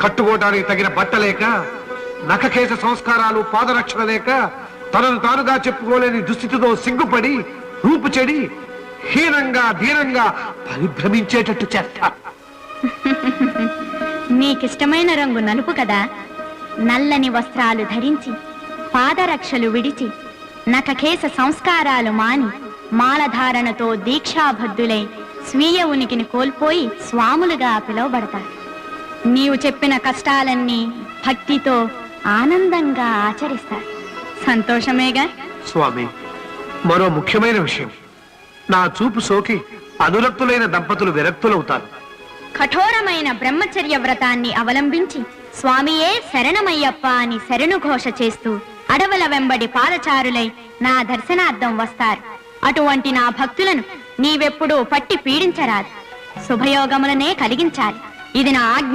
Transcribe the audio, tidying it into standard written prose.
కట్టుకోవడానికి తగిన బట్ట లేక, నఖకేశ సంస్కారాలు పాదరక్షణ లేక, తనను తానుగా చెప్పుకోలేని దుస్థితితో సిగ్గుపడి రూపు చెడి హీనంగా దీనంగా పరిభ్రమించేటట్టు చేస్తారు. నీకిష్టమైన రంగు నలుపు కదా. నల్లని వస్త్రాలు ధరించి, పాదరక్షలు విడిచి, నఖకేశ సంస్కారాలు మాని, మాలధారణతో దీక్షాబద్ధులై స్వీయ ఉనికిని కోల్పోయి స్వాములుగా పిలువబడతారు. నీవు చెప్పిన కష్టాలన్నీ భక్తితో ఆనందంగా ఆచరిస్తారు. సంతోషమేగా? స్వామి, మరో ముఖ్యమైన విషయం. నా చూపు సోకి అనురక్తులైన దంపతులు విరక్తులవుతారు. కఠోరమైన బ్రహ్మచర్య వ్రతాన్ని అవలంబించి స్వామియే శరణమయ్యప్ప అని శరణు ఘోష చేస్తూ అడవుల వెంబడి పాదచారులై నా దర్శనార్థం వస్తారు. అటువంటి నా భక్తులను నీవెప్పుడూ పట్టి పీడించరాదు. శుభయోగములనే కలిగించాలి. ఇది నా ఆజ్ఞ.